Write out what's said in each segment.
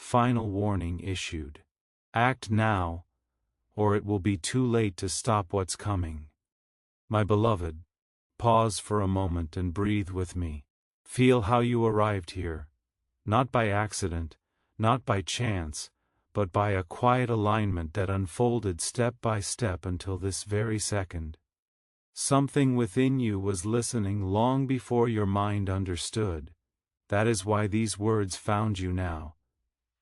final warning issued. Act now, or it will be too late to stop what's coming. My beloved, pause for a moment and breathe with me. Feel how you arrived here, not by accident, not by chance, but by a quiet alignment that unfolded step by step until this very second. Something within you was listening long before your mind understood. That is why these words found you now.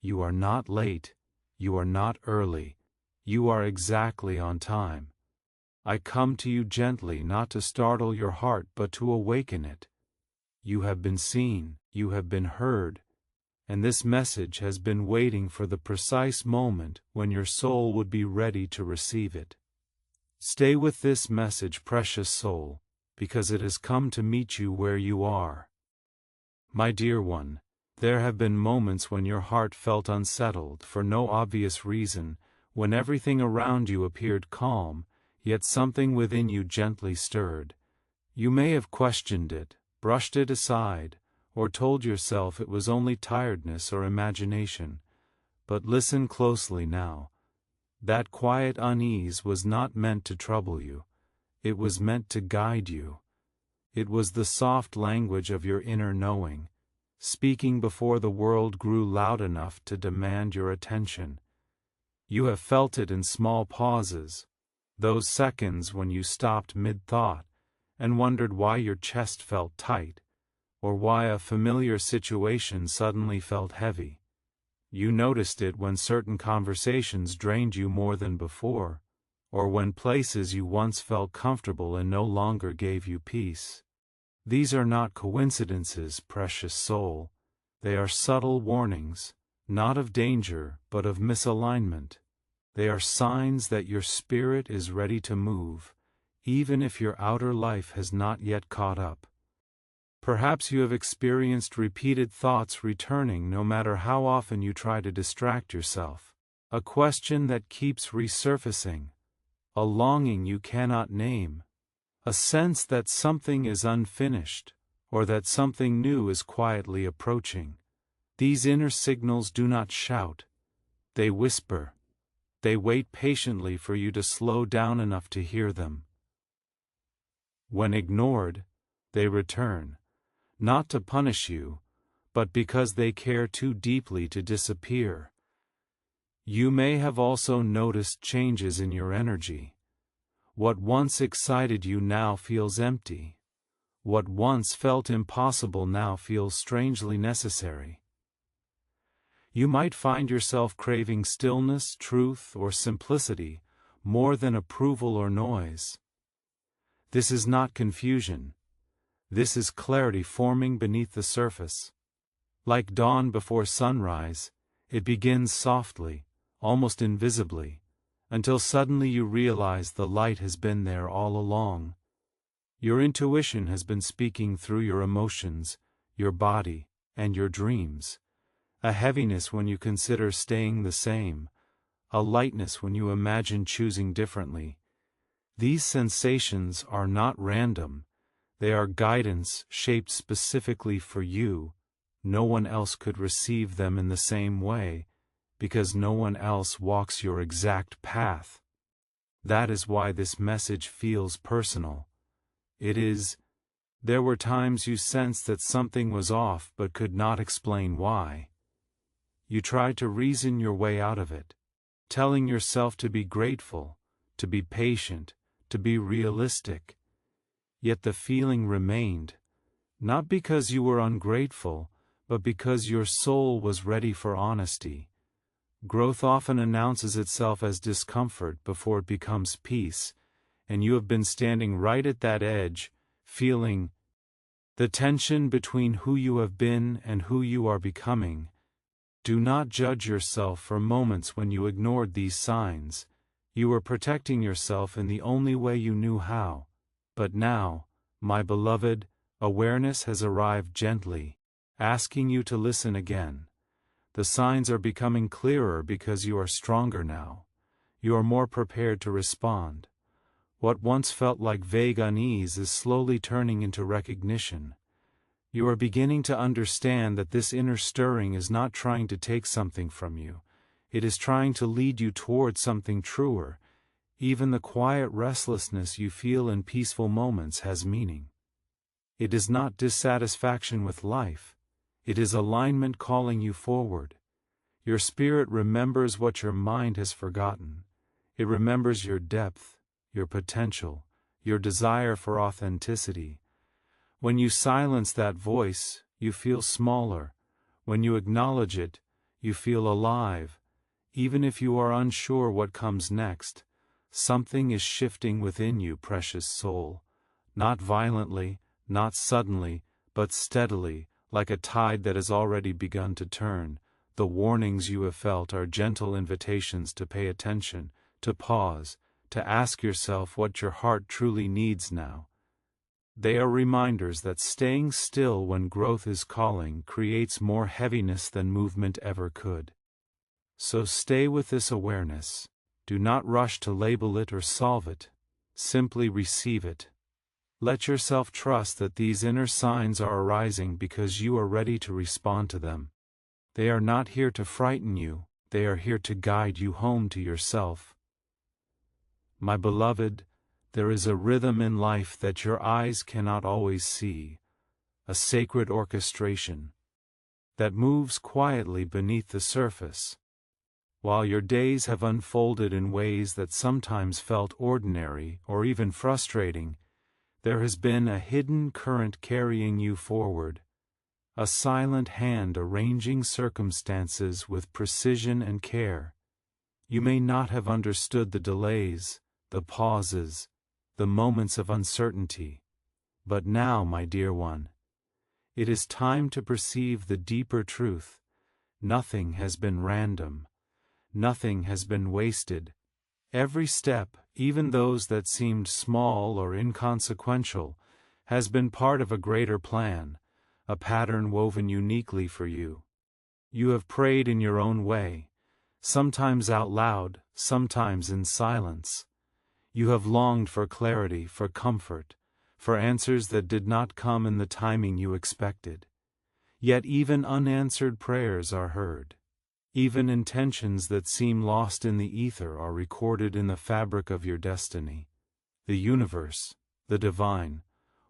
You are not late, you are not early, you are exactly on time. I come to you gently, not to startle your heart but to awaken it. You have been seen, you have been heard, and this message has been waiting for the precise moment when your soul would be ready to receive it. Stay with this message, precious soul, because it has come to meet you where you are. My dear one, there have been moments when your heart felt unsettled for no obvious reason, when everything around you appeared calm, yet something within you gently stirred. You may have questioned it, brushed it aside, or told yourself it was only tiredness or imagination. But listen closely now. That quiet unease was not meant to trouble you. It was meant to guide you. It was the soft language of your inner knowing, speaking before the world grew loud enough to demand your attention. You have felt it in small pauses, those seconds when you stopped mid-thought and wondered why your chest felt tight, or why a familiar situation suddenly felt heavy. You noticed it when certain conversations drained you more than before, or when places you once felt comfortable in no longer gave you peace. These are not coincidences, precious soul. They are subtle warnings, not of danger but of misalignment. They are signs that your spirit is ready to move, even if your outer life has not yet caught up. Perhaps you have experienced repeated thoughts returning no matter how often you try to distract yourself. A question that keeps resurfacing. A longing you cannot name. A sense that something is unfinished, or that something new is quietly approaching. These inner signals do not shout. They whisper. They wait patiently for you to slow down enough to hear them. When ignored, they return, not to punish you, but because they care too deeply to disappear. You may have also noticed changes in your energy. What once excited you now feels empty. What once felt impossible now feels strangely necessary. You might find yourself craving stillness, truth, or simplicity, more than approval or noise. This is not confusion. This is clarity forming beneath the surface. Like dawn before sunrise, it begins softly, almost invisibly, until suddenly you realize the light has been there all along. Your intuition has been speaking through your emotions, your body, and your dreams. A heaviness when you consider staying the same, a lightness when you imagine choosing differently. These sensations are not random. They are guidance shaped specifically for you. No one else could receive them in the same way, because no one else walks your exact path. That is why this message feels personal. There were times you sensed that something was off but could not explain why. You tried to reason your way out of it, telling yourself to be grateful, to be patient, to be realistic. Yet the feeling remained, not because you were ungrateful, but because your soul was ready for honesty. Growth often announces itself as discomfort before it becomes peace, and you have been standing right at that edge, feeling the tension between who you have been and who you are becoming. Do not judge yourself for moments when you ignored these signs. You were protecting yourself in the only way you knew how. But now, my beloved, awareness has arrived gently, asking you to listen again. The signs are becoming clearer because you are stronger now. You are more prepared to respond. What once felt like vague unease is slowly turning into recognition. You are beginning to understand that this inner stirring is not trying to take something from you. It is trying to lead you toward something truer. Even the quiet restlessness you feel in peaceful moments has meaning. It is not dissatisfaction with life. It is alignment calling you forward. Your spirit remembers what your mind has forgotten. It remembers your depth, your potential, your desire for authenticity. When you silence that voice, you feel smaller. When you acknowledge it, you feel alive. Even if you are unsure what comes next, something is shifting within you, precious soul. Not violently, not suddenly, but steadily, like a tide that has already begun to turn. The warnings you have felt are gentle invitations to pay attention, to pause, to ask yourself what your heart truly needs now. They are reminders that staying still when growth is calling creates more heaviness than movement ever could. So stay with this awareness. Do not rush to label it or solve it. Simply receive it. Let yourself trust that these inner signs are arising because you are ready to respond to them. They are not here to frighten you, they are here to guide you home to yourself. My beloved, there is a rhythm in life that your eyes cannot always see, a sacred orchestration that moves quietly beneath the surface. While your days have unfolded in ways that sometimes felt ordinary or even frustrating, there has been a hidden current carrying you forward, a silent hand arranging circumstances with precision and care. You may not have understood the delays, the pauses, the moments of uncertainty, but now, my dear one, it is time to perceive the deeper truth. Nothing has been random. Nothing has been wasted. Every step, even those that seemed small or inconsequential, has been part of a greater plan, a pattern woven uniquely for you. You have prayed in your own way, sometimes out loud, sometimes in silence. You have longed for clarity, for comfort, for answers that did not come in the timing you expected. Yet even unanswered prayers are heard. Even intentions that seem lost in the ether are recorded in the fabric of your destiny. The universe, the divine,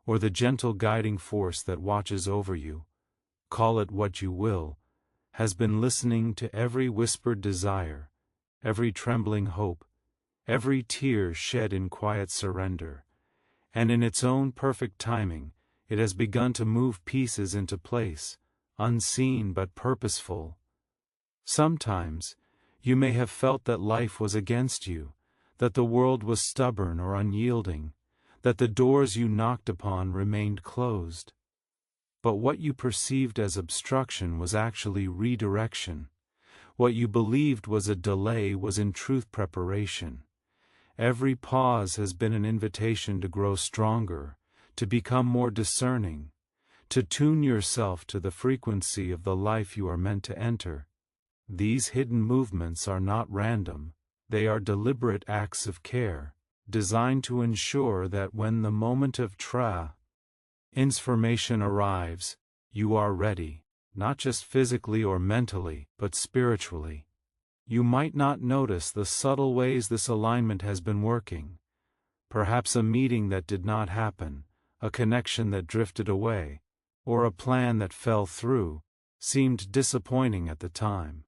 or the gentle guiding force that watches over you, call it what you will, has been listening to every whispered desire, every trembling hope, every tear shed in quiet surrender, and in its own perfect timing, it has begun to move pieces into place, unseen but purposeful. Sometimes, you may have felt that life was against you, that the world was stubborn or unyielding, that the doors you knocked upon remained closed. But what you perceived as obstruction was actually redirection. What you believed was a delay was in truth preparation. Every pause has been an invitation to grow stronger, to become more discerning, to tune yourself to the frequency of the life you are meant to enter. These hidden movements are not random, they are deliberate acts of care, designed to ensure that when the moment of transformation arrives, you are ready, not just physically or mentally, but spiritually. You might not notice the subtle ways this alignment has been working. Perhaps a meeting that did not happen, a connection that drifted away, or a plan that fell through, seemed disappointing at the time.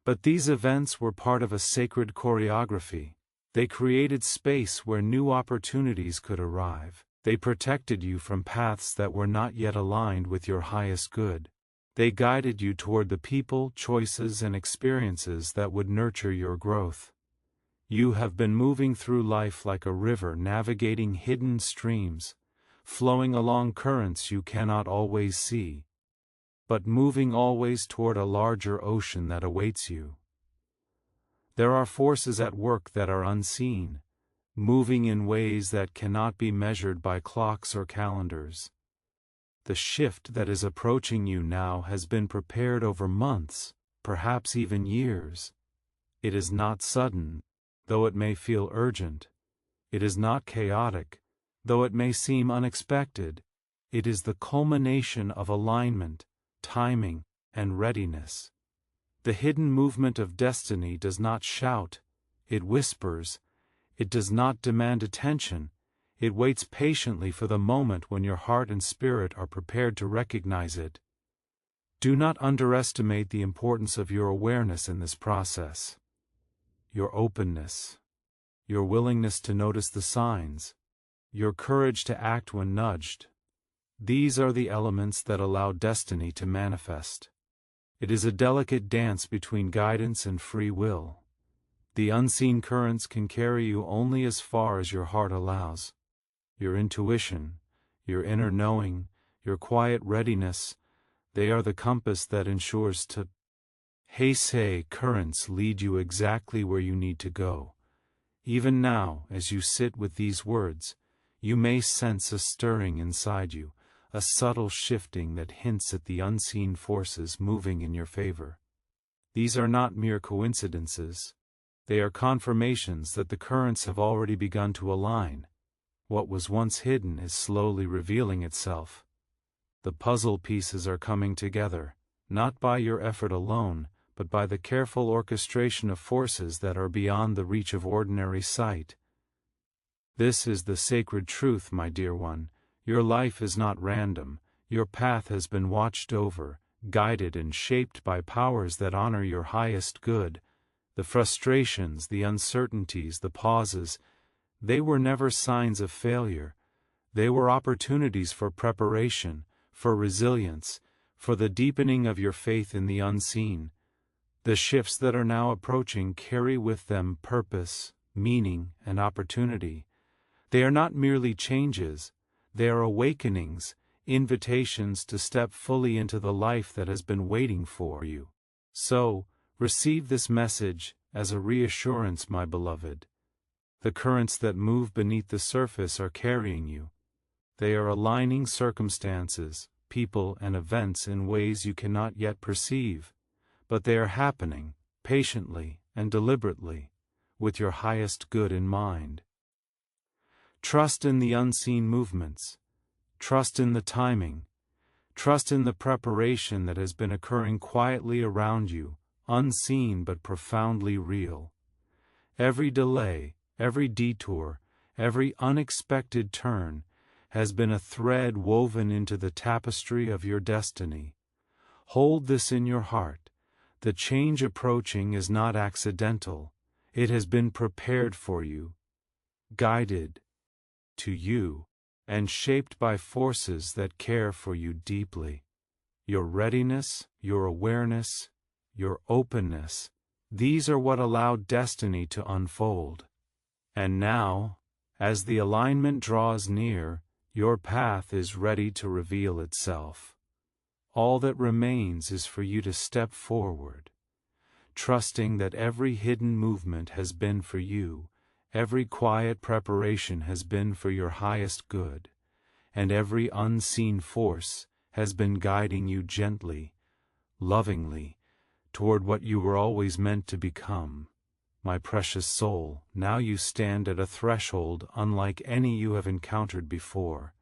But these events were part of a sacred choreography. They created space where new opportunities could arrive. They protected you from paths that were not yet aligned with your highest good. They guided you toward the people, choices, and experiences that would nurture your growth. You have been moving through life like a river navigating hidden streams, flowing along currents you cannot always see, but moving always toward a larger ocean that awaits you. There are forces at work that are unseen, moving in ways that cannot be measured by clocks or calendars. The shift that is approaching you now has been prepared over months, perhaps even years. It is not sudden, though it may feel urgent. It is not chaotic, though it may seem unexpected. It is the culmination of alignment, timing, and readiness. The hidden movement of destiny does not shout, it whispers. It does not demand attention, it waits patiently for the moment when your heart and spirit are prepared to recognize it. Do not underestimate the importance of your awareness in this process. Your openness, your willingness to notice the signs, your courage to act when nudged. These are the elements that allow destiny to manifest. It is a delicate dance between guidance and free will. The unseen currents can carry you only as far as your heart allows. Your intuition, your inner knowing, your quiet readiness, they are the compass that ensures to Heisei currents lead you exactly where you need to go. Even now, as you sit with these words, you may sense a stirring inside you, a subtle shifting that hints at the unseen forces moving in your favor. These are not mere coincidences. They are confirmations that the currents have already begun to align. What was once hidden is slowly revealing itself. The puzzle pieces are coming together, not by your effort alone, but by the careful orchestration of forces that are beyond the reach of ordinary sight. This is the sacred truth, my dear one. Your life is not random. Your path has been watched over, guided and shaped by powers that honor your highest good. The frustrations, the uncertainties, the pauses, they were never signs of failure. They were opportunities for preparation, for resilience, for the deepening of your faith in the unseen. The shifts that are now approaching carry with them purpose, meaning, and opportunity. They are not merely changes, they are awakenings, invitations to step fully into the life that has been waiting for you. So, receive this message as a reassurance, my beloved. The currents that move beneath the surface are carrying you. They are aligning circumstances, people, and events in ways you cannot yet perceive, but they are happening, patiently and deliberately, with your highest good in mind. Trust in the unseen movements. Trust in the timing. Trust in the preparation that has been occurring quietly around you, unseen but profoundly real. Every delay, every detour, every unexpected turn has been a thread woven into the tapestry of your destiny. Hold this in your heart. The change approaching is not accidental. It has been prepared for you, guided to you, and shaped by forces that care for you deeply. Your readiness, your awareness, your openness, these are what allow destiny to unfold. And now, as the alignment draws near, your path is ready to reveal itself. All that remains is for you to step forward, trusting that every hidden movement has been for you, every quiet preparation has been for your highest good, and every unseen force has been guiding you gently, lovingly, toward what you were always meant to become. My precious soul, now you stand at a threshold unlike any you have encountered before.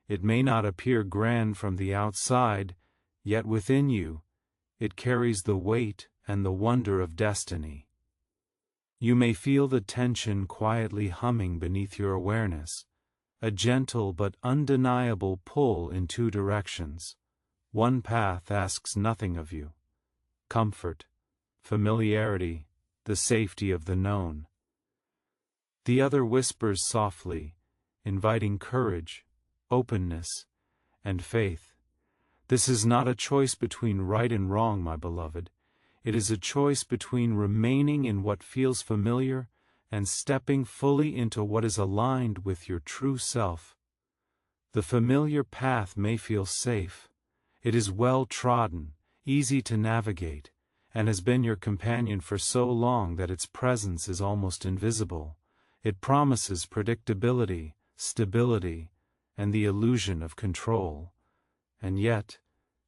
It may not appear grand from the outside, yet within you, it carries the weight and the wonder of destiny. You may feel the tension quietly humming beneath your awareness, a gentle but undeniable pull in two directions. One path asks nothing of you: comfort, familiarity, the safety of the known. The other whispers softly, inviting courage, openness, and faith. This is not a choice between right and wrong, my beloved. It is a choice between remaining in what feels familiar and stepping fully into what is aligned with your true self. The familiar path may feel safe. It is well trodden, easy to navigate, and has been your companion for so long that its presence is almost invisible. It promises predictability, stability, and the illusion of control. And yet,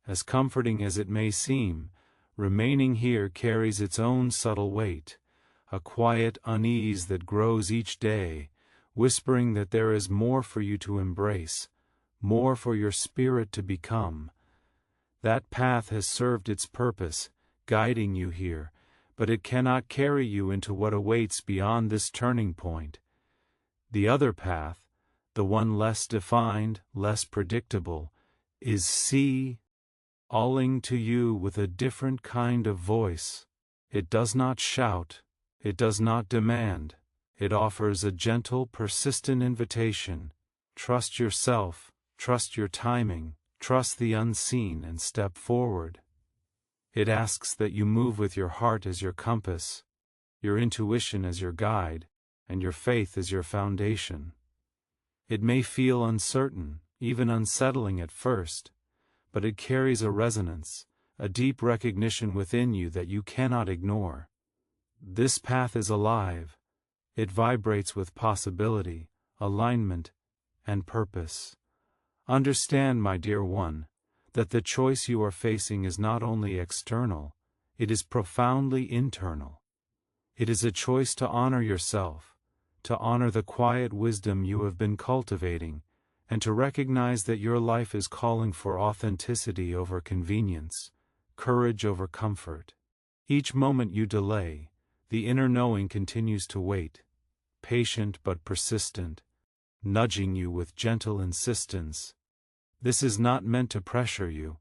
as comforting as it may seem, remaining here carries its own subtle weight, a quiet unease that grows each day, whispering that there is more for you to embrace, more for your spirit to become. That path has served its purpose, guiding you here, but it cannot carry you into what awaits beyond this turning point. The other path, the one less defined, less predictable, is calling to you with a different kind of voice. It does not shout, it does not demand, it offers a gentle, persistent invitation. Trust yourself, trust your timing, trust the unseen and step forward. It asks that you move with your heart as your compass, your intuition as your guide, and your faith as your foundation. It may feel uncertain, even unsettling at first, but it carries a resonance, a deep recognition within you that you cannot ignore. This path is alive. It vibrates with possibility, alignment, and purpose. Understand, my dear one, that the choice you are facing is not only external, it is profoundly internal. It is a choice to honor yourself, to honor the quiet wisdom you have been cultivating, and to recognize that your life is calling for authenticity over convenience, courage over comfort. Each moment you delay, the inner knowing continues to wait, patient but persistent, nudging you with gentle insistence. This is not meant to pressure you,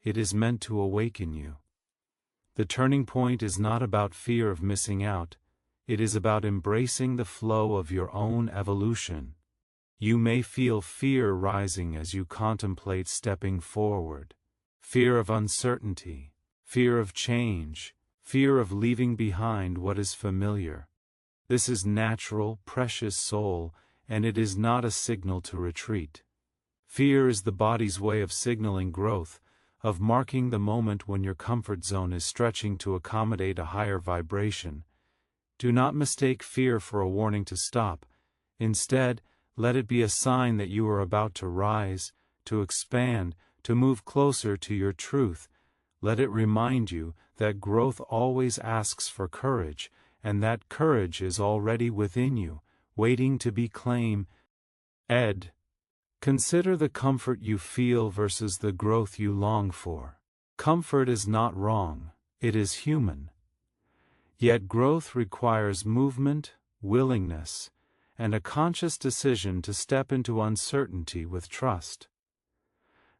it is meant to awaken you. The turning point is not about fear of missing out, it is about embracing the flow of your own evolution. You may feel fear rising as you contemplate stepping forward. Fear of uncertainty, fear of change, fear of leaving behind what is familiar. This is natural, precious soul, and it is not a signal to retreat. Fear is the body's way of signaling growth, of marking the moment when your comfort zone is stretching to accommodate a higher vibration. Do not mistake fear for a warning to stop. Instead, let it be a sign that you are about to rise, to expand, to move closer to your truth. Let it remind you that growth always asks for courage, and that courage is already within you, waiting to be claimed. Consider the comfort you feel versus the growth you long for. Comfort is not wrong, it is human. Yet growth requires movement, willingness, and a conscious decision to step into uncertainty with trust.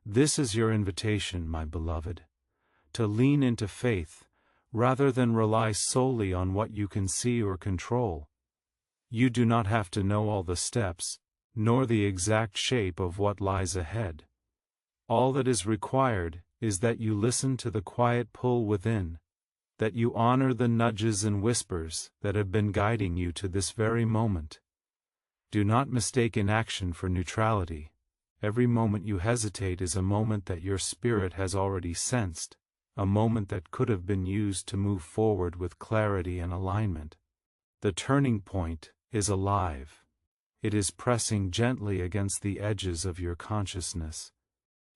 This is your invitation, my beloved, to lean into faith, rather than rely solely on what you can see or control. You do not have to know all the steps, nor the exact shape of what lies ahead. All that is required is that you listen to the quiet pull within, that you honor the nudges and whispers that have been guiding you to this very moment. Do not mistake inaction for neutrality. Every moment you hesitate is a moment that your spirit has already sensed, a moment that could have been used to move forward with clarity and alignment. The turning point is alive. It is pressing gently against the edges of your consciousness.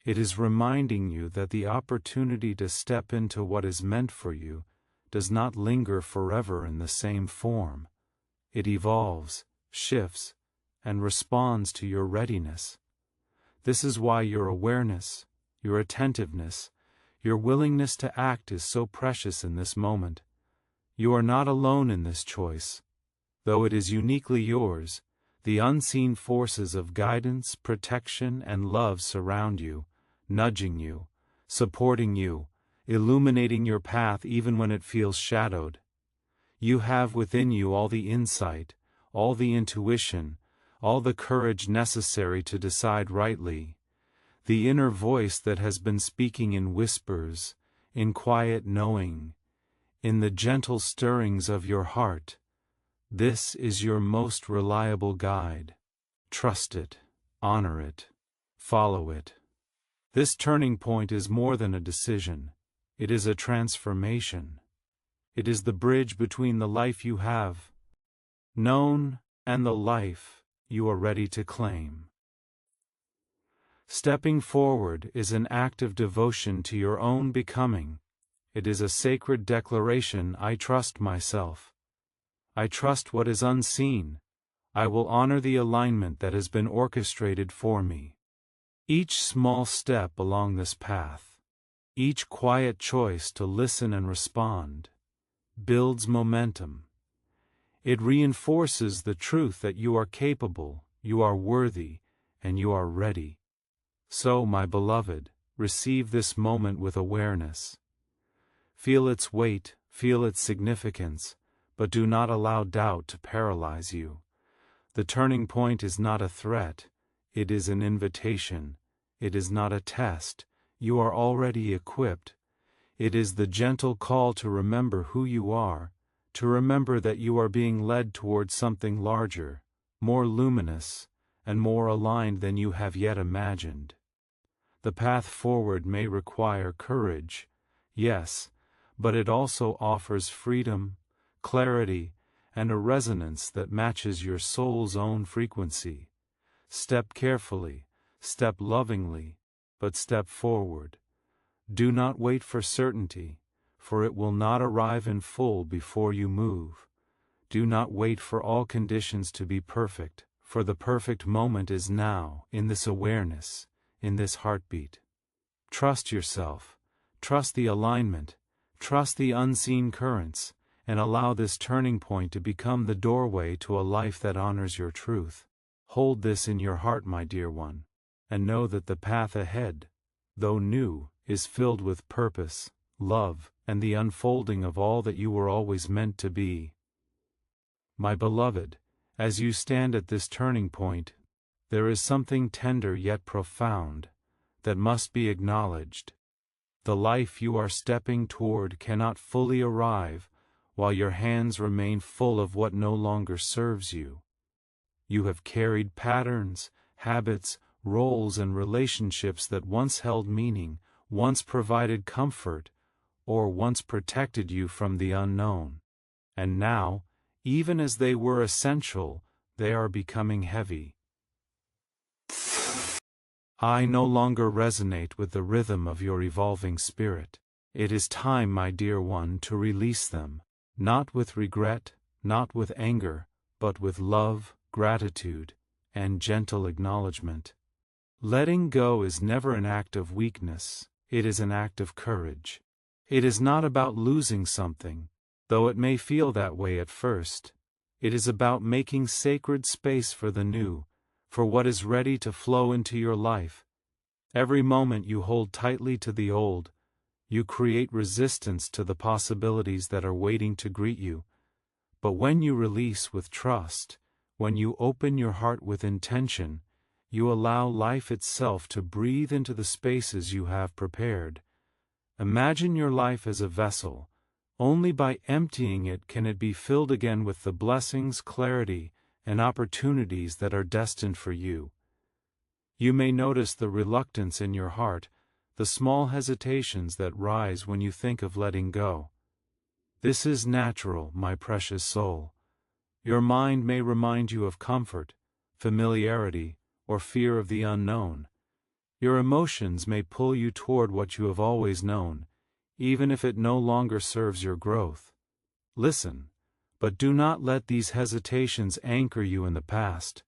It is reminding you that the opportunity to step into what is meant for you does not linger forever in the same form. It evolves, shifts, and responds to your readiness. This is why your awareness, your attentiveness, your willingness to act is so precious in this moment. You are not alone in this choice. Though it is uniquely yours, the unseen forces of guidance, protection, and love surround you, nudging you, supporting you, illuminating your path even when it feels shadowed. You have within you all the insight, all the intuition, all the courage necessary to decide rightly. The inner voice that has been speaking in whispers, in quiet knowing, in the gentle stirrings of your heart. This is your most reliable guide. Trust it, honor it, follow it. This turning point is more than a decision. It is a transformation. It is the bridge between the life you have known and the life you are ready to claim. Stepping forward is an act of devotion to your own becoming. It is a sacred declaration: I trust myself. I trust what is unseen. I will honor the alignment that has been orchestrated for me. Each small step along this path, each quiet choice to listen and respond, builds momentum. It reinforces the truth that you are capable, you are worthy, and you are ready. So, my beloved, receive this moment with awareness. Feel its weight, feel its significance, but do not allow doubt to paralyze you. The turning point is not a threat, it is an invitation. It is not a test, you are already equipped. It is the gentle call to remember who you are, to remember that you are being led towards something larger, more luminous, and more aligned than you have yet imagined. The path forward may require courage, yes, but it also offers freedom, clarity, and a resonance that matches your soul's own frequency. Step carefully, step lovingly, but step forward. Do not wait for certainty, for it will not arrive in full before you move. Do not wait for all conditions to be perfect, for the perfect moment is now, in this awareness, in this heartbeat. Trust yourself, trust the alignment, trust the unseen currents, and allow this turning point to become the doorway to a life that honors your truth. Hold this in your heart, my dear one, and know that the path ahead, though new, is filled with purpose, love, and the unfolding of all that you were always meant to be. My beloved, as you stand at this turning point, there is something tender yet profound that must be acknowledged. The life you are stepping toward cannot fully arrive while your hands remain full of what no longer serves you. You have carried patterns, habits, roles, and relationships that once held meaning, once provided comfort, or once protected you from the unknown. And now, even as they were essential, they are becoming heavy. I no longer resonate with the rhythm of your evolving spirit. It is time, my dear one, to release them, not with regret, not with anger, but with love, gratitude, and gentle acknowledgement. Letting go is never an act of weakness, it is an act of courage. It is not about losing something, though it may feel that way at first. It is about making sacred space for the new, for what is ready to flow into your life. Every moment you hold tightly to the old, you create resistance to the possibilities that are waiting to greet you. But when you release with trust, when you open your heart with intention, you allow life itself to breathe into the spaces you have prepared. Imagine your life as a vessel. Only by emptying it can it be filled again with the blessings, clarity, and opportunities that are destined for you. You may notice the reluctance in your heart, the small hesitations that rise when you think of letting go. This is natural, my precious soul. Your mind may remind you of comfort, familiarity, or fear of the unknown. Your emotions may pull you toward what you have always known, even if it no longer serves your growth. Listen, but do not let these hesitations anchor you in the past.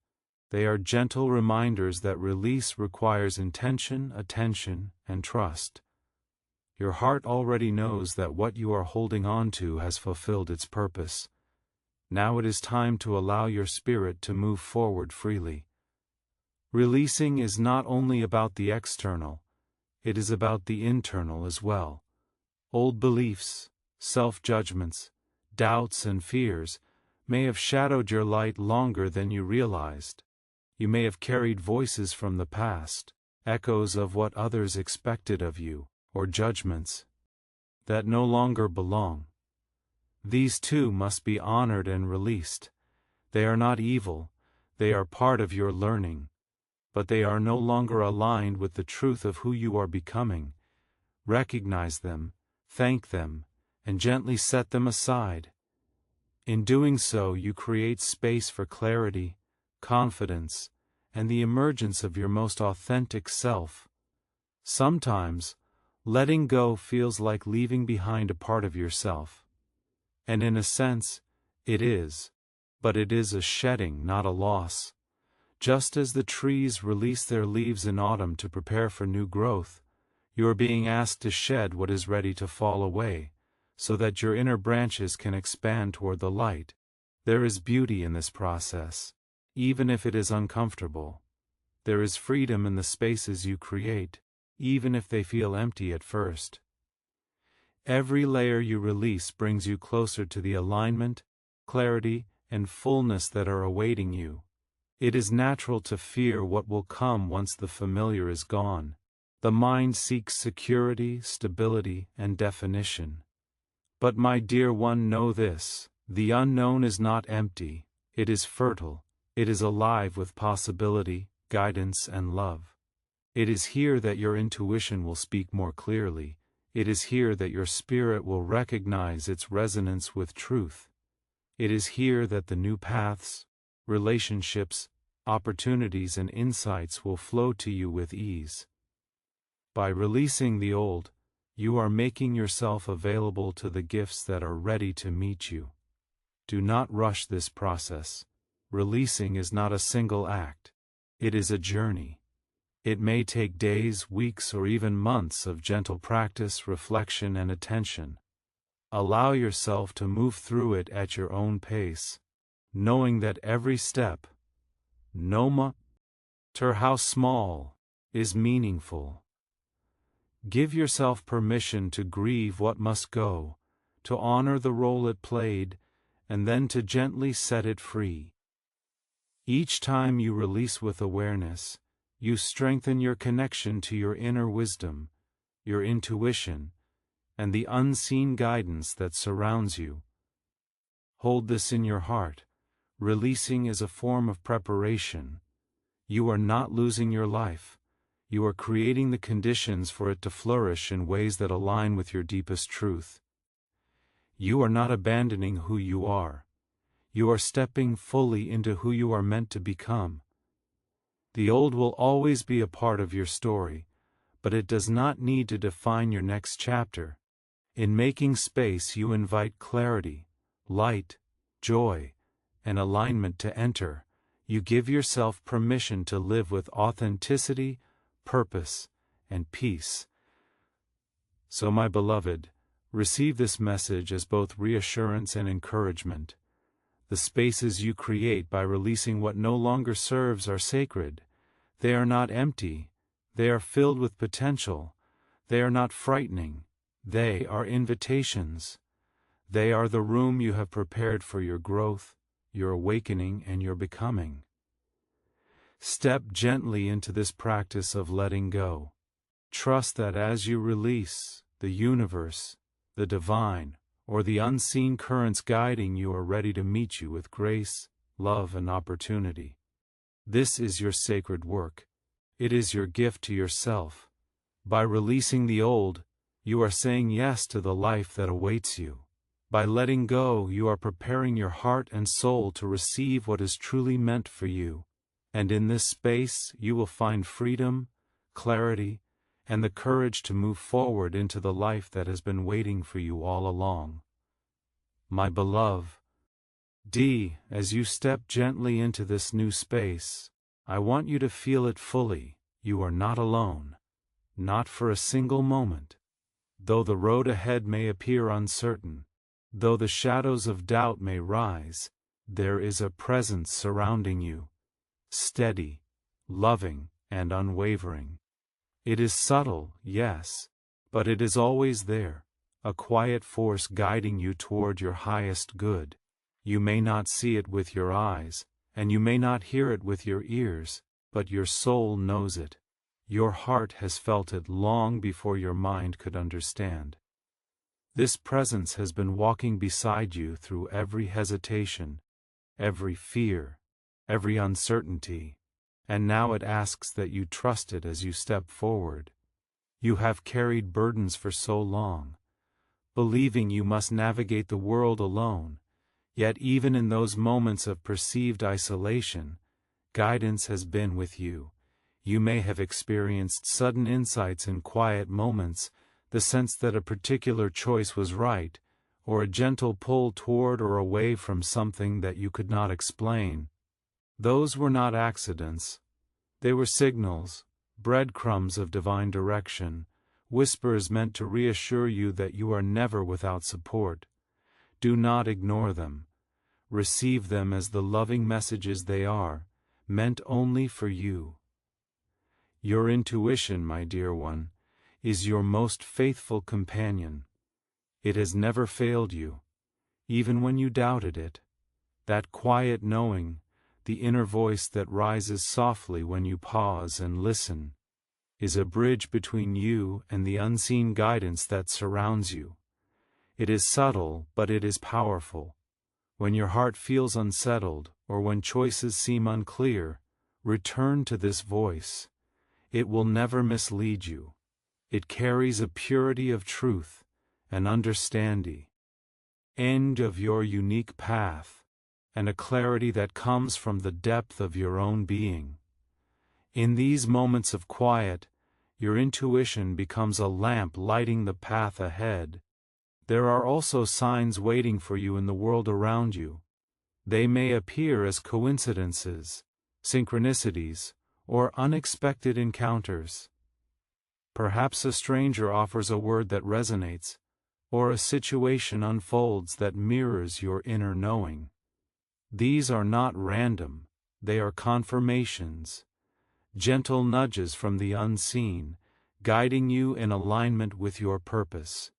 They are gentle reminders that release requires intention, attention, and trust. Your heart already knows that what you are holding on to has fulfilled its purpose. Now it is time to allow your spirit to move forward freely. Releasing is not only about the external, it is about the internal as well. Old beliefs, self-judgments, doubts, and fears may have shadowed your light longer than you realized. You may have carried voices from the past, echoes of what others expected of you, or judgments that no longer belong. These too must be honored and released. They are not evil, they are part of your learning, but they are no longer aligned with the truth of who you are becoming. Recognize them, thank them, and gently set them aside. In doing so, you create space for clarity, confidence, and the emergence of your most authentic self. Sometimes, letting go feels like leaving behind a part of yourself. And in a sense, it is. But it is a shedding, not a loss. Just as the trees release their leaves in autumn to prepare for new growth, you are being asked to shed what is ready to fall away, so that your inner branches can expand toward the light. There is beauty in this process, even if it is uncomfortable. There is freedom in the spaces you create, even if they feel empty at first. Every layer you release brings you closer to the alignment, clarity, and fullness that are awaiting you. It is natural to fear what will come once the familiar is gone. The mind seeks security, stability, and definition. But my dear one, know this: the unknown is not empty, it is fertile, it is alive with possibility, guidance, and love. It is here that your intuition will speak more clearly. It is here that your spirit will recognize its resonance with truth. It is here that the new paths, relationships, opportunities, and insights will flow to you with ease. By releasing the old, you are making yourself available to the gifts that are ready to meet you. Do not rush this process. Releasing is not a single act. It is a journey. It may take days, weeks, or even months of gentle practice, reflection, and attention. Allow yourself to move through it at your own pace, knowing that every step, no matter how small, is meaningful. Give yourself permission to grieve what must go, to honor the role it played, and then to gently set it free. Each time you release with awareness, you strengthen your connection to your inner wisdom, your intuition, and the unseen guidance that surrounds you. Hold this in your heart. Releasing is a form of preparation. You are not losing your life. You are creating the conditions for it to flourish in ways that align with your deepest truth. You are not abandoning who you are. You are stepping fully into who you are meant to become. The old will always be a part of your story, but it does not need to define your next chapter. In making space, you invite clarity, light, joy, and alignment to enter. You give yourself permission to live with authenticity, purpose, and peace. So, my beloved, receive this message as both reassurance and encouragement. The spaces you create by releasing what no longer serves are sacred. They are not empty. They are filled with potential. They are not frightening. They are invitations. They are the room you have prepared for your growth, your awakening, and your becoming. Step gently into this practice of letting go. Trust that as you release, the universe, the divine, or the unseen currents guiding you are ready to meet you with grace, love, and opportunity. This is your sacred work. It is your gift to yourself. By releasing the old, you are saying yes to the life that awaits you. By letting go, you are preparing your heart and soul to receive what is truly meant for you. And in this space, you will find freedom, clarity, and the courage to move forward into the life that has been waiting for you all along. My beloved, as you step gently into this new space, I want you to feel it fully. You are not alone. Not for a single moment. Though the road ahead may appear uncertain, though the shadows of doubt may rise, there is a presence surrounding you. Steady, loving, and unwavering. It is subtle, yes, but it is always there, a quiet force guiding you toward your highest good. You may not see it with your eyes, and you may not hear it with your ears, but your soul knows it. Your heart has felt it long before your mind could understand. This presence has been walking beside you through every hesitation, every fear, every uncertainty, and now it asks that you trust it as you step forward. You have carried burdens for so long, believing you must navigate the world alone, yet even in those moments of perceived isolation, guidance has been with you. You may have experienced sudden insights in quiet moments, the sense that a particular choice was right, or a gentle pull toward or away from something that you could not explain. Those were not accidents. They were signals, breadcrumbs of divine direction, whispers meant to reassure you that you are never without support. Do not ignore them. Receive them as the loving messages they are, meant only for you. Your intuition, my dear one, is your most faithful companion. It has never failed you, even when you doubted it. That quiet knowing, the inner voice that rises softly when you pause and listen, is a bridge between you and the unseen guidance that surrounds you. It is subtle, but it is powerful. When your heart feels unsettled, or when choices seem unclear, return to this voice. It will never mislead you. It carries a purity of truth, an understanding of your unique path, and a clarity that comes from the depth of your own being. In these moments of quiet, your intuition becomes a lamp lighting the path ahead. There are also signs waiting for you in the world around you. They may appear as coincidences, synchronicities, or unexpected encounters. Perhaps a stranger offers a word that resonates, or a situation unfolds that mirrors your inner knowing. These are not random, they are confirmations, gentle nudges from the unseen, guiding you in alignment with your purpose.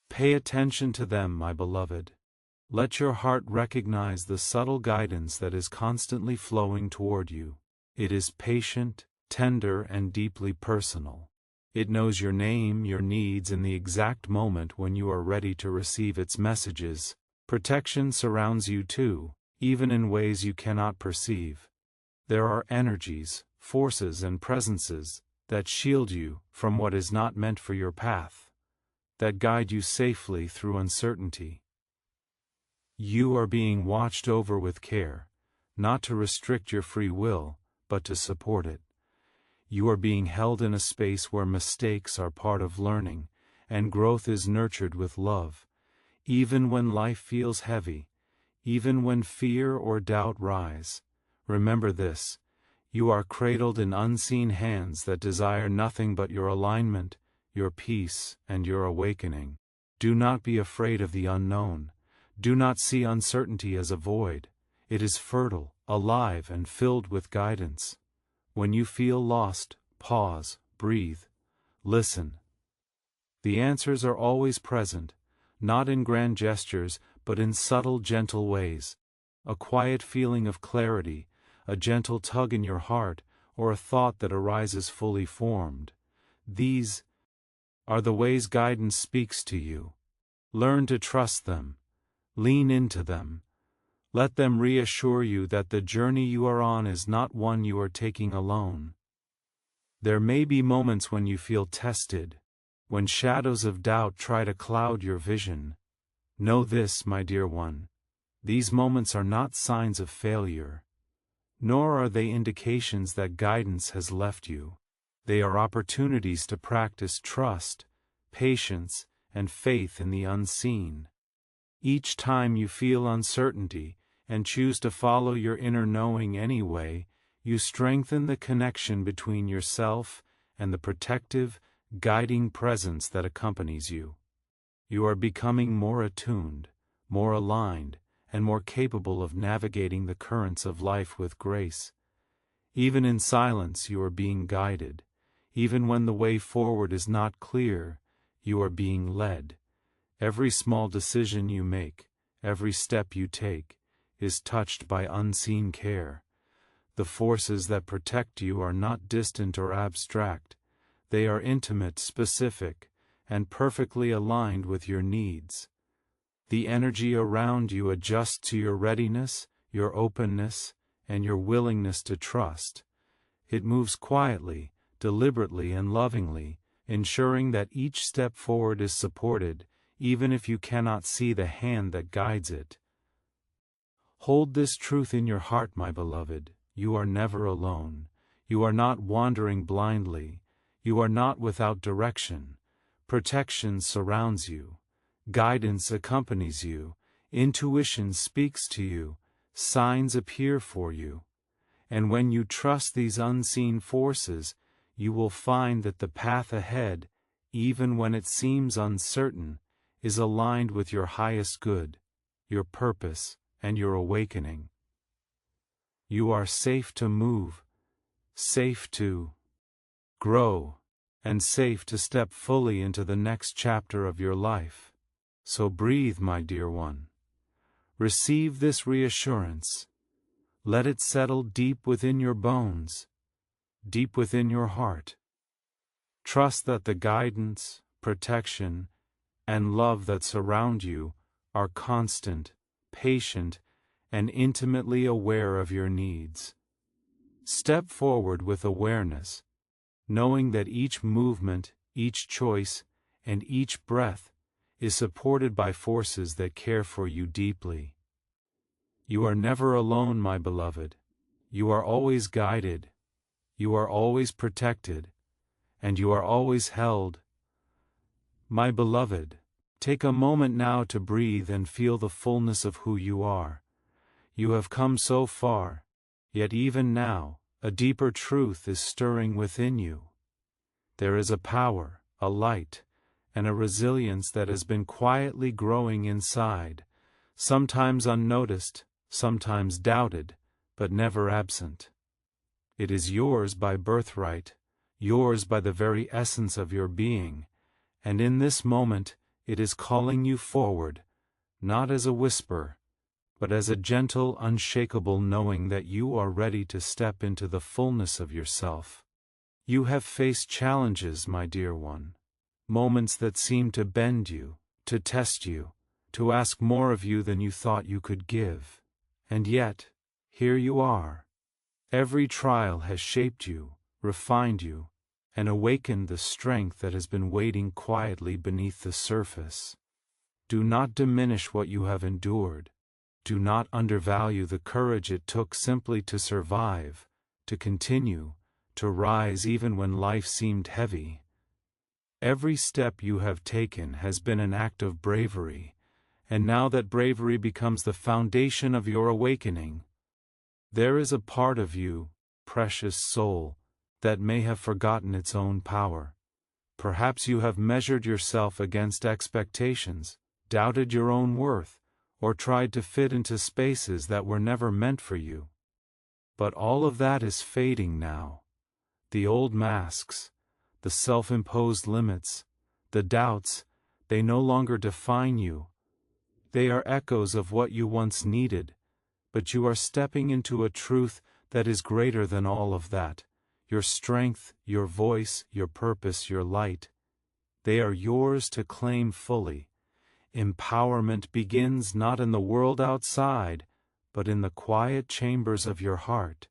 Pay attention to them, my beloved. Let your heart recognize the subtle guidance that is constantly flowing toward you. It is patient, tender, and deeply personal. It knows your name, your needs, and the exact moment when you are ready to receive its messages. Protection surrounds you too, even in ways you cannot perceive. There are energies, forces, and presences that shield you from what is not meant for your path, that guide you safely through uncertainty. You are being watched over with care, not to restrict your free will, but to support it. You are being held in a space where mistakes are part of learning, and growth is nurtured with love. Even when life feels heavy, even when fear or doubt rise, remember this: you are cradled in unseen hands that desire nothing but your alignment, your peace, and your awakening. Do not be afraid of the unknown. Do not see uncertainty as a void. It is fertile, alive, and filled with guidance. When you feel lost, pause, breathe, listen. The answers are always present, not in grand gestures, but in subtle, gentle ways. A quiet feeling of clarity, a gentle tug in your heart, or a thought that arises fully formed. These are the ways guidance speaks to you. Learn to trust them. Lean into them. Let them reassure you that the journey you are on is not one you are taking alone. There may be moments when you feel tested, when shadows of doubt try to cloud your vision. Know this, my dear one: these moments are not signs of failure, nor are they indications that guidance has left you. They are opportunities to practice trust, patience, and faith in the unseen. Each time you feel uncertainty, and choose to follow your inner knowing anyway, you strengthen the connection between yourself and the protective, guiding presence that accompanies you. You are becoming more attuned, more aligned, and more capable of navigating the currents of life with grace. Even in silence you are being guided. Even when the way forward is not clear, you are being led. Every small decision you make, every step you take, is touched by unseen care. The forces that protect you are not distant or abstract. They are intimate, specific, and perfectly aligned with your needs. The energy around you adjusts to your readiness, your openness, and your willingness to trust. It moves quietly, deliberately, and lovingly, ensuring that each step forward is supported, even if you cannot see the hand that guides it. Hold this truth in your heart, my beloved: you are never alone. You are not wandering blindly. You are not without direction. Protection surrounds you. Guidance accompanies you. Intuition speaks to you. signs appear for you, and when you trust these unseen forces, you will find that the path ahead, even when it seems uncertain, is aligned with your highest good, your purpose, and your awakening. You are safe to move, safe to grow, and safe to step fully into the next chapter of your life. So breathe, my dear one. Receive this reassurance. Let it settle deep within your bones, deep within your heart. Trust that the guidance, protection, and love that surround you are constant, patient, and intimately aware of your needs. Step forward with awareness, knowing that each movement, each choice, and each breath is supported by forces that care for you deeply. You are never alone, my beloved. You are always guided, you are always protected, and you are always held. My beloved, take a moment now to breathe and feel the fullness of who you are. You have come so far, yet even now, a deeper truth is stirring within you. There is a power, a light, and a resilience that has been quietly growing inside, sometimes unnoticed, sometimes doubted, but never absent. It is yours by birthright, yours by the very essence of your being, and in this moment, it is calling you forward, not as a whisper, but as a gentle, unshakable knowing that you are ready to step into the fullness of yourself. You have faced challenges, my dear one, moments that seem to bend you, to test you, to ask more of you than you thought you could give. And yet, here you are. Every trial has shaped you, refined you, and awakened the strength that has been waiting quietly beneath the surface. Do not diminish what you have endured. Do not undervalue the courage it took simply to survive, to continue, to rise even when life seemed heavy. Every step you have taken has been an act of bravery, and now that bravery becomes the foundation of your awakening, there is a part of you, precious soul, that may have forgotten its own power. Perhaps you have measured yourself against expectations, doubted your own worth, or tried to fit into spaces that were never meant for you. But all of that is fading now. The old masks, the self-imposed limits, the doubts, they no longer define you. They are echoes of what you once needed, but you are stepping into a truth that is greater than all of that. Your strength, your voice, your purpose, your light. They are yours to claim fully. Empowerment begins not in the world outside, but in the quiet chambers of your heart.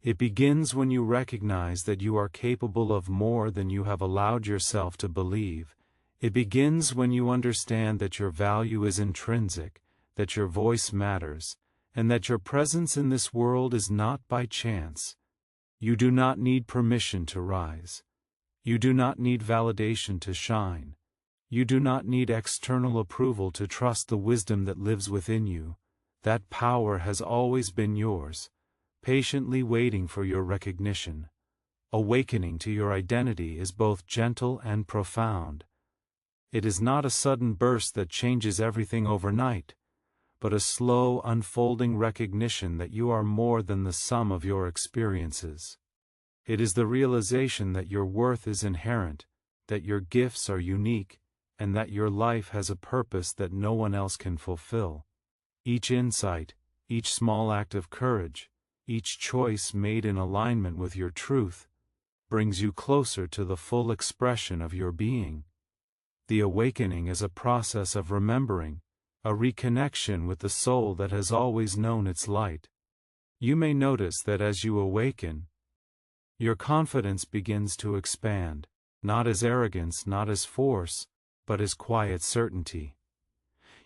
It begins when you recognize that you are capable of more than you have allowed yourself to believe. It begins when you understand that your value is intrinsic, that your voice matters, and that your presence in this world is not by chance. You do not need permission to rise. You do not need validation to shine. You do not need external approval to trust the wisdom that lives within you. That power has always been yours, patiently waiting for your recognition. Awakening to your identity is both gentle and profound. It is not a sudden burst that changes everything overnight, but a slow unfolding recognition that you are more than the sum of your experiences. It is the realization that your worth is inherent, that your gifts are unique, and that your life has a purpose that no one else can fulfill. Each insight, each small act of courage, each choice made in alignment with your truth, brings you closer to the full expression of your being. The awakening is a process of remembering, a reconnection with the soul that has always known its light. You may notice that as you awaken, your confidence begins to expand, not as arrogance, not as force, but as quiet certainty.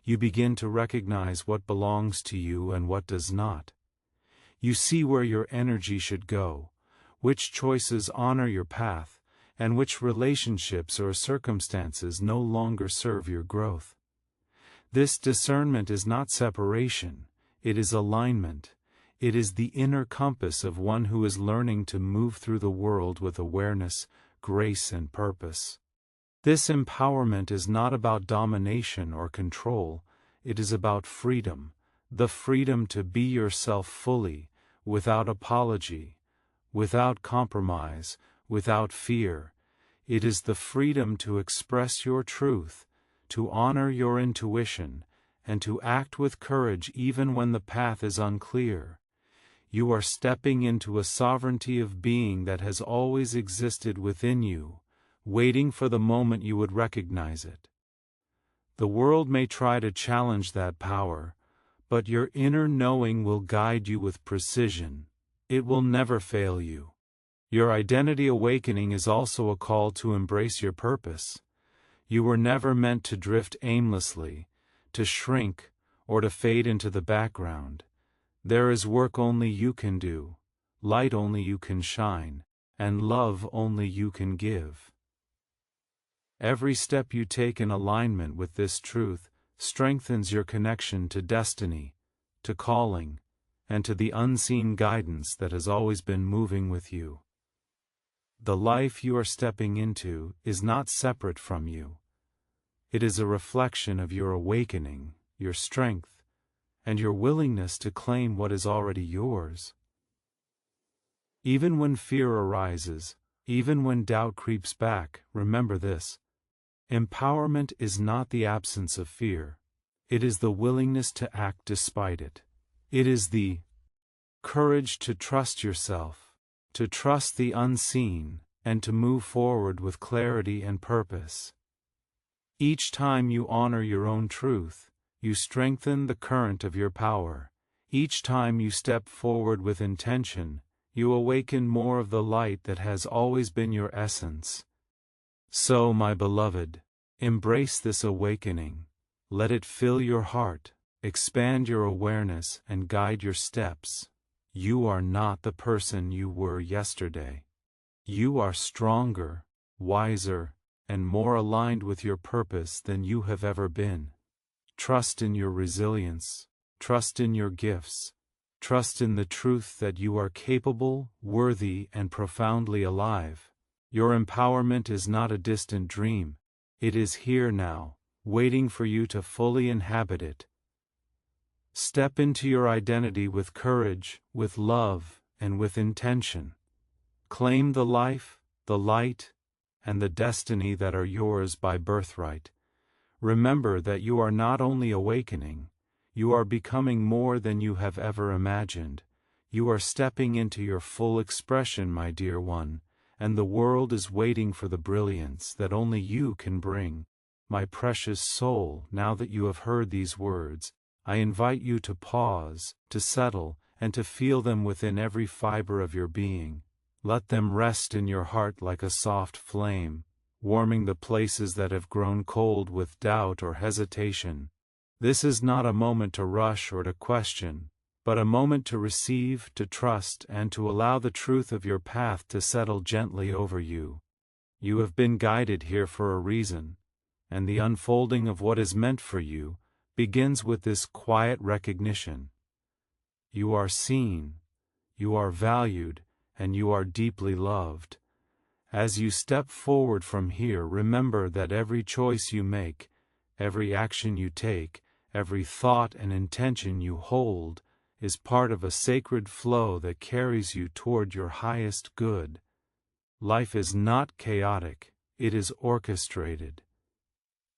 You begin to recognize what belongs to you and what does not. You see where your energy should go, which choices honor your path, and which relationships or circumstances no longer serve your growth. This discernment is not separation, It is alignment. It is the inner compass of one who is learning to move through the world with awareness, grace, and purpose. This empowerment is not about domination or control, it is about freedom, the freedom to be yourself fully, without apology, without compromise, without fear. It is the freedom to express your truth, to honor your intuition, and to act with courage even when the path is unclear. You are stepping into a sovereignty of being that has always existed within you, waiting for the moment you would recognize it. The world may try to challenge that power, but your inner knowing will guide you with precision. It will never fail you. Your identity awakening is also a call to embrace your purpose. You were never meant to drift aimlessly, to shrink, or to fade into the background. There is work only you can do, light only you can shine, and love only you can give. Every step you take in alignment with this truth strengthens your connection to destiny, to calling, and to the unseen guidance that has always been moving with you. The life you are stepping into is not separate from you. It is a reflection of your awakening, your strength, and your willingness to claim what is already yours. Even when fear arises, even when doubt creeps back, remember this. Empowerment is not the absence of fear. It is the willingness to act despite it. It is the courage to trust yourself, to trust the unseen, and to move forward with clarity and purpose. Each time you honor your own truth, you strengthen the current of your power. Each time you step forward with intention, you awaken more of the light that has always been your essence. So, my beloved, embrace this awakening. Let it fill your heart, expand your awareness, and guide your steps. You are not the person you were yesterday. You are stronger, wiser, and more aligned with your purpose than you have ever been. Trust in your resilience, trust in your gifts, trust in the truth that you are capable, worthy, and profoundly alive. Your empowerment is not a distant dream, it is here now, waiting for you to fully inhabit it. Step into your identity with courage, with love, and with intention. Claim the life, the light, and the destiny that are yours by birthright. Remember that you are not only awakening, you are becoming more than you have ever imagined. You are stepping into your full expression, my dear one, and the world is waiting for the brilliance that only you can bring. My precious soul, now that you have heard these words, I invite you to pause, to settle, and to feel them within every fiber of your being. Let them rest in your heart like a soft flame, warming the places that have grown cold with doubt or hesitation. This is not a moment to rush or to question, but a moment to receive, to trust, and to allow the truth of your path to settle gently over you. You have been guided here for a reason, and the unfolding of what is meant for you begins with this quiet recognition. You are seen, you are valued, and you are deeply loved. As you step forward from here, remember that every choice you make, every action you take, every thought and intention you hold, is part of a sacred flow that carries you toward your highest good. Life is not chaotic, it is orchestrated.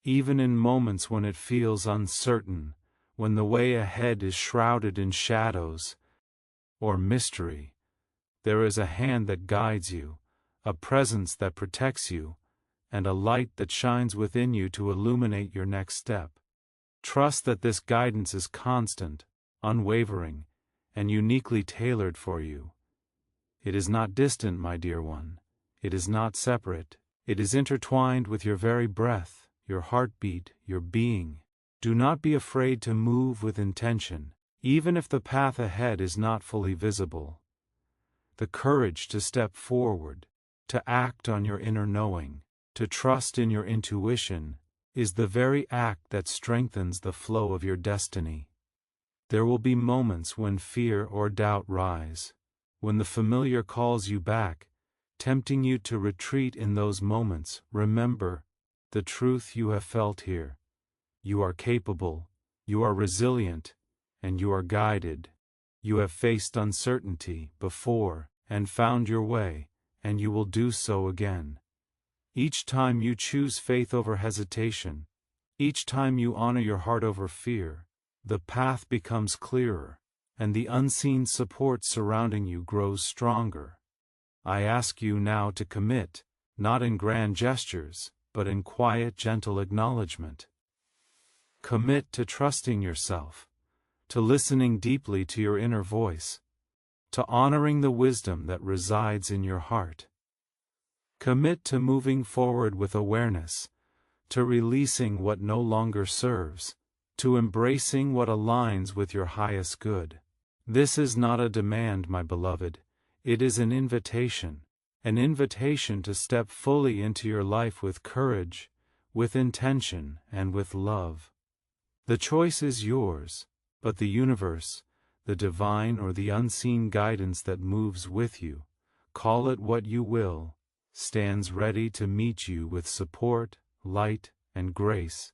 Even in moments when it feels uncertain, when the way ahead is shrouded in shadows or mystery, there is a hand that guides you, a presence that protects you, and a light that shines within you to illuminate your next step. Trust that this guidance is constant, unwavering, and uniquely tailored for you. It is not distant, my dear one. It is not separate. It is intertwined with your very breath, your heartbeat, your being. Do not be afraid to move with intention, even if the path ahead is not fully visible. The courage to step forward, to act on your inner knowing, to trust in your intuition, is the very act that strengthens the flow of your destiny. There will be moments when fear or doubt rise, when the familiar calls you back, tempting you to retreat. In those moments, remember the truth you have felt here. You are capable, you are resilient, and you are guided. You have faced uncertainty before and found your way, and you will do so again. Each time you choose faith over hesitation, each time you honor your heart over fear, the path becomes clearer, and the unseen support surrounding you grows stronger. I ask you now to commit, not in grand gestures, but in quiet, gentle acknowledgement. Commit to trusting yourself, to listening deeply to your inner voice, to honoring the wisdom that resides in your heart. Commit to moving forward with awareness, to releasing what no longer serves, to embracing what aligns with your highest good. This is not a demand, my beloved, it is an invitation to step fully into your life with courage, with intention, and with love. The choice is yours, but the universe, the divine or the unseen guidance that moves with you, call it what you will, stands ready to meet you with support, light, and grace.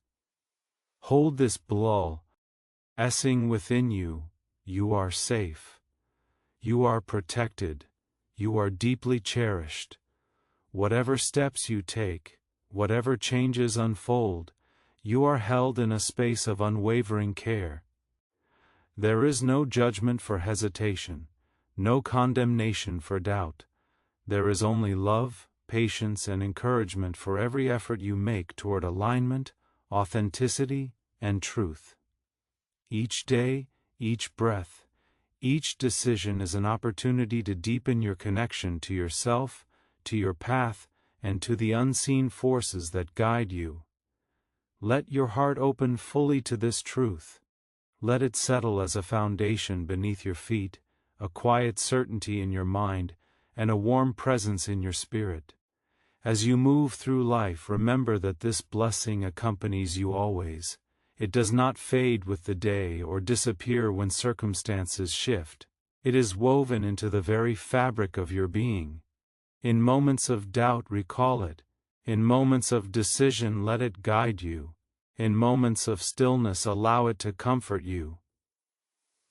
Hold this blessing within you. You are safe. You are protected. You are deeply cherished. Whatever steps you take, whatever changes unfold, you are held in a space of unwavering care. There is no judgment for hesitation, no condemnation for doubt. There is only love, patience, and encouragement for every effort you make toward alignment, authenticity, and truth. Each day, each breath, each decision is an opportunity to deepen your connection to yourself, to your path, and to the unseen forces that guide you. Let your heart open fully to this truth. Let it settle as a foundation beneath your feet, a quiet certainty in your mind, and a warm presence in your spirit. As you move through life, remember that this blessing accompanies you always. It does not fade with the day or disappear when circumstances shift. It is woven into the very fabric of your being. In moments of doubt, recall it. In moments of decision, let it guide you. In moments of stillness, allow it to comfort you.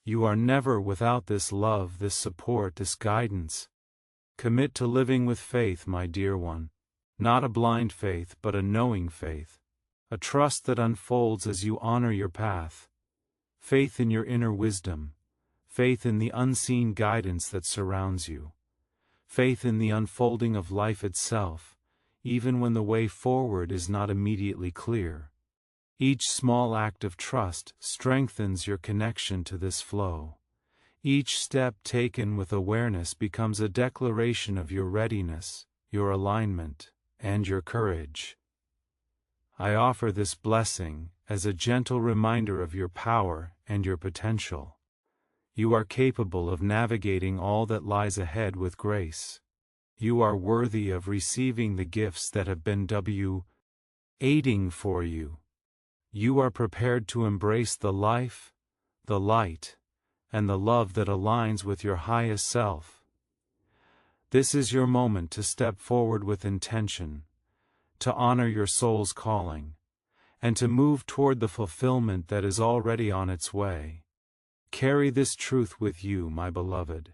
You are never without this love, this support, this guidance. Commit to living with faith, my dear one. Not a blind faith, but a knowing faith. A trust that unfolds as you honor your path. Faith in your inner wisdom. Faith in the unseen guidance that surrounds you. Faith in the unfolding of life itself, even when the way forward is not immediately clear. Each small act of trust strengthens your connection to this flow. Each step taken with awareness becomes a declaration of your readiness, your alignment, and your courage. I offer this blessing as a gentle reminder of your power and your potential. You are capable of navigating all that lies ahead with grace. You are worthy of receiving the gifts that have been waiting for you. You are prepared to embrace the life, the light, and the love that aligns with your highest self. This is your moment to step forward with intention, to honor your soul's calling, and to move toward the fulfillment that is already on its way. Carry this truth with you, my beloved.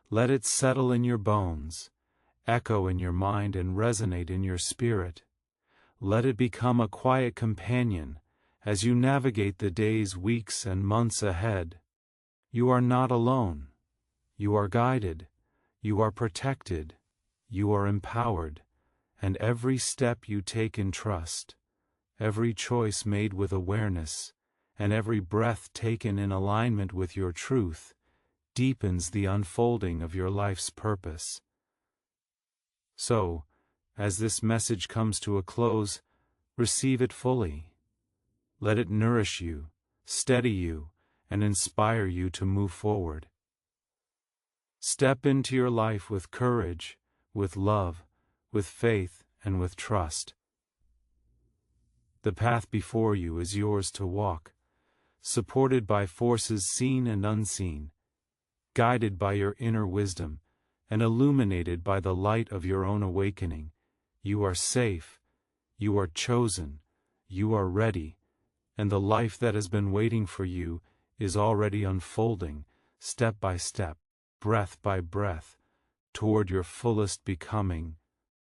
Let it settle in your bones, echo in your mind, and resonate in your spirit. Let it become a quiet companion as you navigate the days, weeks, and months ahead. You are not alone. You are guided. You are protected. You are empowered. And every step you take in trust, every choice made with awareness, and every breath taken in alignment with your truth, deepens the unfolding of your life's purpose. So, as this message comes to a close, receive it fully. Let it nourish you, steady you, and inspire you to move forward. Step into your life with courage, with love, with faith, and with trust. The path before you is yours to walk, supported by forces seen and unseen, guided by your inner wisdom, and illuminated by the light of your own awakening. You are safe, you are chosen, you are ready, and the life that has been waiting for you is already unfolding, step by step, breath by breath, toward your fullest becoming,